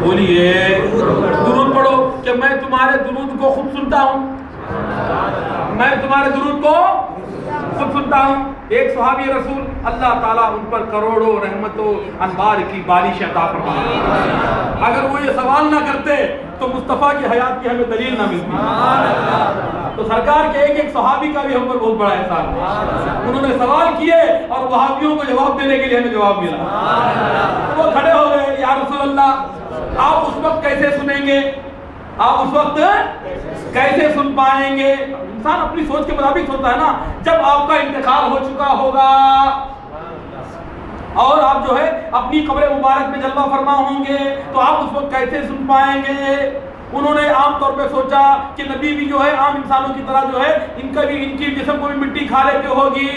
بولیے درود پڑھو کہ میں تمہارے درود کو خود سنتا ہوں، میں تمہارے درود کو خود سنتا ہوں۔ ایک صحابی رسول اللہ تعالیٰ ان پر کروڑوں رحمتوں انوار کی بارش عطا فرمائے۔ اگر وہ یہ سوال نہ کرتے تو مصطفیٰ کی حیات کی ہمیں دلیل نہ ملتی۔ تو سرکار کے ایک صحابی کا بھی ہم پر بہت بڑا احسان ہے، انہوں نے سوال کیے اور وہابیوں کو جواب دینے کے لیے ہمیں جواب ملا۔ وہ کھڑے ہو گئے، یا رسول اللہ آپ اس وقت کیسے سنیں گے، آپ اس وقت کیسے سن پائیں گے؟ انسان اپنی سوچ کے مطابق ہوتا ہے نا، جب آپ کا انتقال ہو چکا ہوگا اور آپ جو ہے اپنی قبر مبارک میں جلوہ فرما ہوں گے تو آپ اس وقت کیسے سن پائیں گے؟ انہوں نے عام طور پہ سوچا کہ نبی بھی جو ہے عام انسانوں کی طرح جو ہے ان کی جسم کو بھی مٹی کھا لیتے ہوگی۔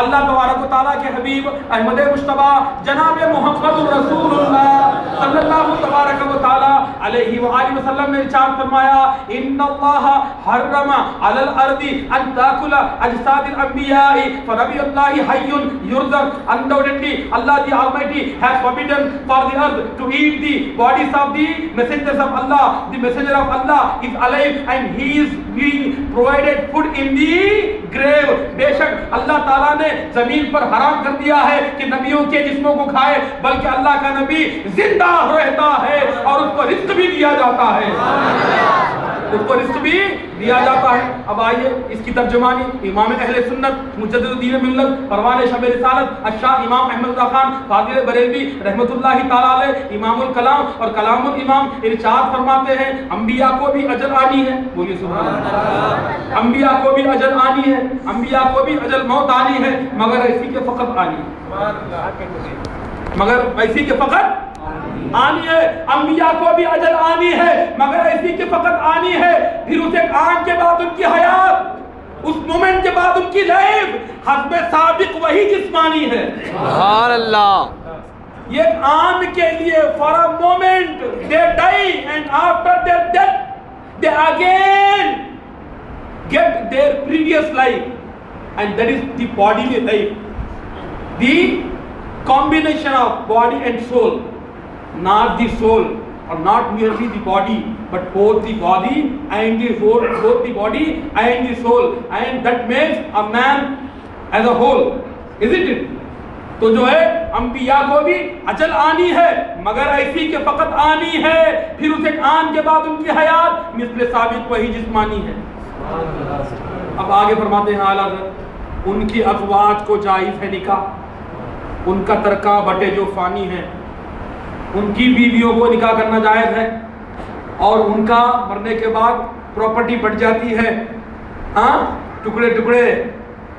اللہ تبارک و تعالیٰ کے حبیب احمد مجتبیٰ جناب محمد رسول اللہ صلی اللہ تبارک و تعالیٰ علیہ وآلہ وسلم نے ارشاد فرمایا ان اللہ حرم علی الارض ان تاکل اجساد الانبیاء فنبی اللہ حی یرزق۔ Undoubtedly Allah the Almighty has forbidden for the earth to eat the bodies of the messengers of Allah. The messenger of Allah is alive and he is being provided food in the grave. بے شک اللہ تعالیٰ نے زمین پر حرام کر دیا ہے کہ نبیوں کے جسموں کو کھائے، بلکہ اللہ کا نبی زندہ رہتا ہے اور اس کو رزق بھی دیا جاتا ہے، اس کو رزق بھی دیا جاتا ہے۔ اب آئیے اس کی ترجمانی امام اہل سنت مجدد دین ملت پروان شب رسالت الشاہ امام احمد رضا خان فاضل بریلوی رحمۃ اللہ تعالی علیہ امام الکلام اور کلام الامام ارشاد فرماتے ہیں انبیاء کو بھی اجل آنی ہے۔ بولیے سبحان اللہ۔ انبیاء کو بھی اجل آنی ہے، انبیاء کو بھی اجل موت آنی ہے، مگر ایسی کہ فقط آنی ہے، مگر ایسی کہ فقط آنی ہے۔ انبیاء کو بھی اجل آنی ہے مگر ایسی کہ فقط آنی ہے، پھر اسے آن کے بعد ان کی حیات، اس مومنٹ کے بعد ان کی لائف حسب سابق وہی جسمانی ہے۔ سبحان اللہ۔ یہ آن کے لیے for a moment they die and after their death they again get their previous life and that is the bodily life, the combination of body and soul, not the soul or not merely the body but both the body and the soul, both the body and the soul, and that makes a man as a whole, isn't it? تو جو ہے انبیاء کو بھی اجل آنی ہے مگر ایسی کہ فقط آنی ہے، پھر اسے آن کے بعد ان کی حیات مثل ثابت وہی جسمانی ہے۔ اب آگے فرماتے ہیں اعلیٰ حضرت ان کی ازواج کو جائز ہے نکاح، ان کا ترکہ بٹے جو فانی ہیں، ان کی بیویوں کو نکاح کرنا جائز ہے اور ان کا مرنے کے بعد پراپرٹی بٹ جاتی ہے، ہاں ٹکڑے ٹکڑے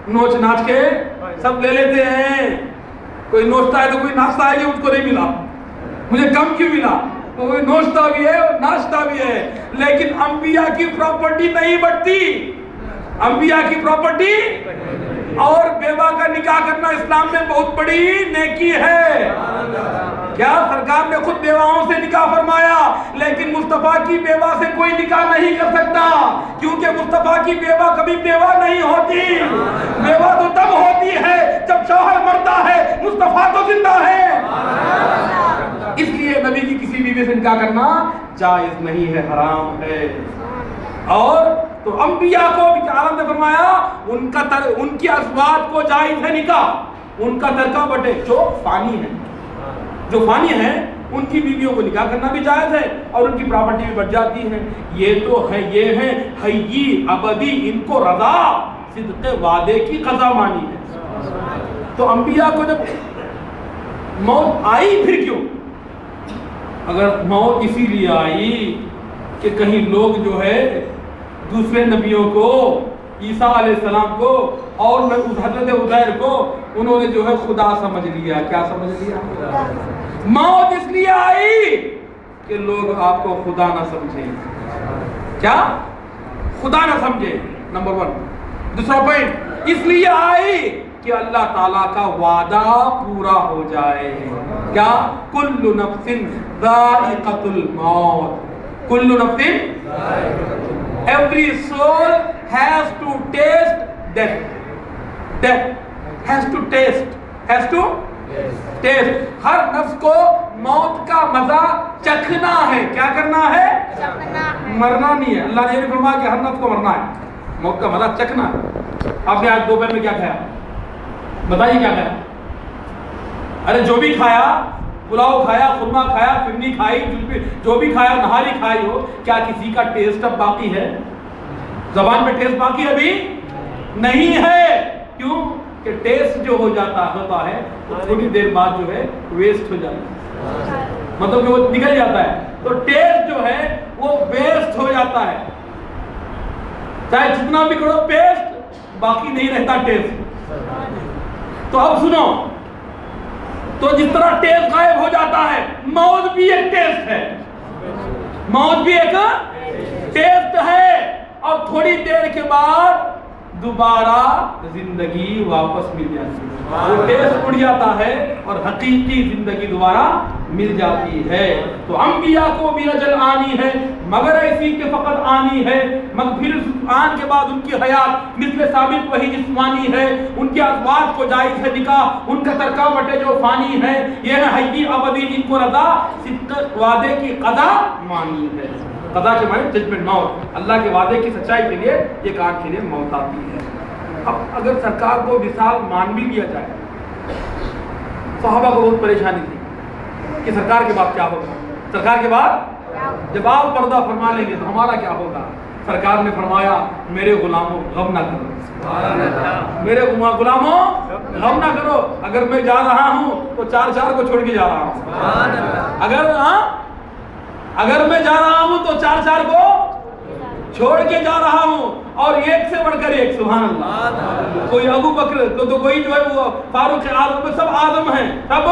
نوچ ناچ کے سب لے لیتے ہیں، کوئی نوچتا ہے تو کوئی ناچتا ہے کہ اس کو نہیں ملا، مجھے کم کیوں ملا، کوئی نوچتا بھی ہے اور ناچتا بھی ہے، لیکن انبیاء کی پراپرٹی نہیں بٹتی، انبیاء کی پراپرٹی اور بیوہ کا نکاح کرنا اسلام میں بہت بڑی نیکی ہے۔ کیا سرکار نے خود بیواؤں سے نکاح فرمایا لیکن مصطفیٰ کی بیوہ سے کوئی نکاح نہیں کر سکتا، کیونکہ مصطفیٰ کی بیوہ کبھی بیوہ نہیں ہوتی، بیوہ تو تب ہوتی ہے جب شوہر مرتا ہے، مصطفیٰ تو زندہ ہے، اس لیے نبی کی کسی بیوی سے نکاح کرنا جائز نہیں ہے، حرام ہے۔ اور تو انبیاء کو بھی عالم نے فرمایا ان کی ازواج کو جائز ہے نکاح، ان کا ترکہ بٹے جو فانی ہے، جو فانی ہے ان کی بیویوں کو نکاح کرنا بھی جائز ہے اور ان کی پراپرٹی بھی بڑھ جاتی ہے۔ یہ تو ہے، یہ ہے حیی ابدی، ان کو رضا صدق وعدے کی قضا مانی ہے۔ تو انبیاء کو جب موت آئی پھر کیوں؟ اگر موت اسی لیے آئی کہ کہیں لوگ جو ہے دوسرے نبیوں کو، عیسیٰ علیہ السلام کو اور حضرت عزیر کو انہوں نے جو ہے خدا سمجھ لیا، کیا سمجھ لیا؟ موت اس لیے آئی کہ لوگ آپ کو خدا نہ سمجھیں، کیا خدا نہ سمجھیں، نمبر 1۔ دوسرا پوائنٹ اس لیے آئی کہ اللہ تعالیٰ کا وعدہ پورا ہو جائے، کیا کل نفس ذائقۃ الموت، کل نفس every soul has to taste death, death has to taste، ہر نفس کو موت کا مزہ چکھنا ہے، کیا کرنا ہے؟ مرنا نہیں ہے. اللہ نے یہ نہیں فرمایا کہ ہر نفس کو مرنا ہے. موت کا مزہ چکنا ہے. آپ نے آج دوپہر میں کیا کھایا؟ بتائیے کیا کھایا؟ ارے جو بھی کھایا, پلاؤ کھایا, خورما کھایا, فرنی کھائی, جو بھی کھایا, نہاری کھائی ہو, کیا کسی کا ٹیسٹ اب باقی ہے؟ زبان میں ٹیسٹ باقی ابھی نہیں ہے. کیوں کہ ٹیسٹ جو ہو جاتا ہوتا ہے وہ تھوڑی دیر بعد جو ہے ویسٹ ہو جاتا ہے, مطلب کہ وہ نکل جاتا ہے. تو ٹیسٹ جو ہے وہ ویسٹ ہو جاتا ہے. چاہے جتنا بھی کرو پیسٹ, باقی نہیں رہتا ٹیسٹ. تو اب سنو, تو جس طرح ٹیسٹ غائب ہو جاتا ہے, موت بھی ایک ٹیسٹ ہے. موت بھی ایک ٹیسٹ ہے. اور تھوڑی دیر کے بعد دوبارہ زندگی واپس مل جاتی ہے. وہ ٹیسٹ اڑ جاتا ہے اور حقیقی زندگی دوبارہ مل جاتی ہے. تو انبیاء کو بھی اجل آنی ہے, مگر ایسی کہ فقط آنی ہے. مگر پھر آن کے بعد ان کی حیات مثل ثابت وہی جسمانی ہے. ان کے ازواج کو جائز ہے نکاح, ان کا ترکہ بٹے جو فانی ہے. یہ ہے حیی ابدی ان کو رضا, صدق وعدے کی قضا مانی ہے. قضا کے معنی ججمنٹ, موت. اللہ کے وعدے کی سچائی کے لیے ایک آنکھ کے لیے موت آتی ہے. اب اگر سرکار کو وصال مان بھی لیا جائے, صحابہ کو بہت پریشانی تھی کہ سرکار کے بعد کیا ہوگا. سرکار کے بعد جب آپ پردہ فرما لیں گے تو ہمارا کیا ہوگا. سرکار نے فرمایا میرے غلاموں غم نہ کرو, میرے غلاموں غم نہ کرو. اگر میں جا رہا ہوں تو چار کو چھوڑ کے جا رہا ہوں. اگر میں جا رہا ہوں تو چار کو چھوڑ کے جا رہا ہوں, اور ایک سے بڑھ کر ایک. سبحان اللہ. کوئی ابو بکر تو کوئی جو ہے وہ فاروق اعظم, سب اعظم ہیں سب.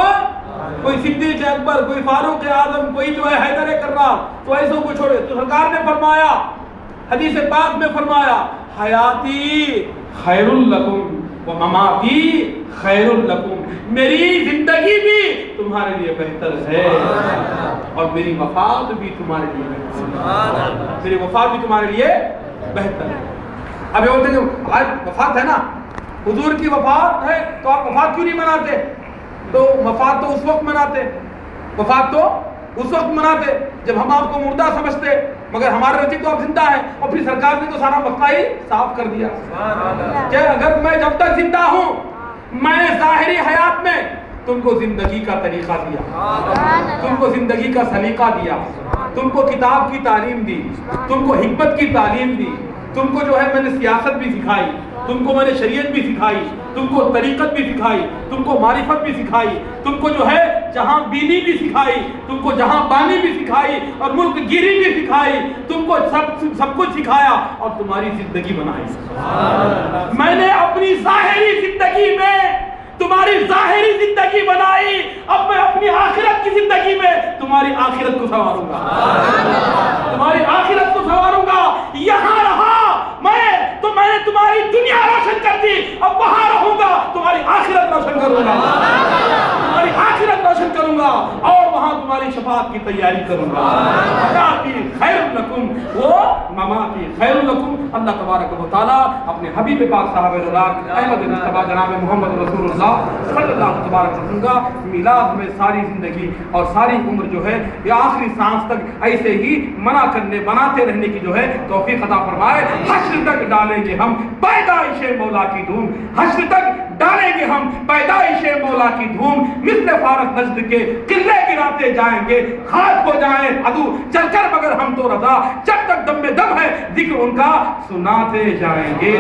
کوئی صدیق اکبر, کوئی فاروق اعظم, کوئی جو ہے حیدر کرار, تو ایسوں کو چھوڑے. تو سرکار نے فرمایا, حدیث پاک میں فرمایا, حیاتی خیر لکم و مماتی خیر لکم. میری زندگی بھی تمہارے لیے بہتر ہے اور میری وفات بھی تمہارے لیے بہتر ہے. میری وفات بھی تمہارے لیے بہتر ہے. اب یہ بولتے ہیں آج وفات ہے نا, حضور کی وفات ہے تو آپ وفات کیوں نہیں مناتے؟ تو وفات تو اس وقت مناتے, وفات تو اس وقت مناتے جب ہم آپ کو مردہ سمجھتے, مگر ہمارے نزدیک تو آپ زندہ ہیں. اور پھر سرکار نے تو سارا مسئلہ ہی صاف کر دیا کہ اگر میں جب تک زندہ ہوں, میں نے ظاہری حیات میں تم کو زندگی کا طریقہ دیا, تم کو زندگی کا سلیقہ دیا, تم کو کتاب کی تعلیم دی, تم کو حکمت کی تعلیم دی, تم کو جو ہے میں نے سیاست بھی سکھائی, تم کو میں نے شریعت بھی سکھائی, تم کو طریقت بھی سکھائی, تم کو معرفت بھی سکھائی, تم کو جو ہے جہاں بینی بھی سکھائی, تم کو جہاں بانی بھی سکھائی, اور ملک گیری بھی سکھائی, تم کو سب کچھ سکھایا اور تمہاری زندگی بنائی. میں نے اپنی ظاہری زندگی میں تمہاری ظاہری زندگی بنائی, اب میں اپنی آخرت کی زندگی میں تمہاری آخرت کو سنواروں گا, تمہاری آخرت کو سنواروں گا. یہاں رہا میں تو میں نے تمہاری دنیا روشن کر دی, اب وہاں رہوں گا تمہاری آخرت روشن کروں گا, تمہاری آخرت روشن کروں گا, اور وہاں تمہاری شفاعت کی تیاری کروں گا. حیاتی خیر لکم و مماتی خیر لکم. اللہ تبارک و تعالیٰ اپنے حبیب پاک صاحب رضاک احمد مصطفیٰ جناب محمد رسول اللہ صلی اللہ تبارک وسلم کا میلاد میں ساری زندگی اور ساری عمر جو ہے یہ آخری سانس تک ایسے ہی بناتے رہنے کی جو ہے توفیق عطا فرمائے. حشر تک ڈالیں گے ہم پیدائش مولا کی دھوم, حشر تک ڈالیں گے ہم پیدائش مولا کی دھوم. مثل فارس نجد کے قلعے گراتے جائیں گے, خاک ہو جائیں عدو چل کر مگر ہم تو رضا, جب تک دم میں دم ہے ذکر ان کا سناتے جائیں گے.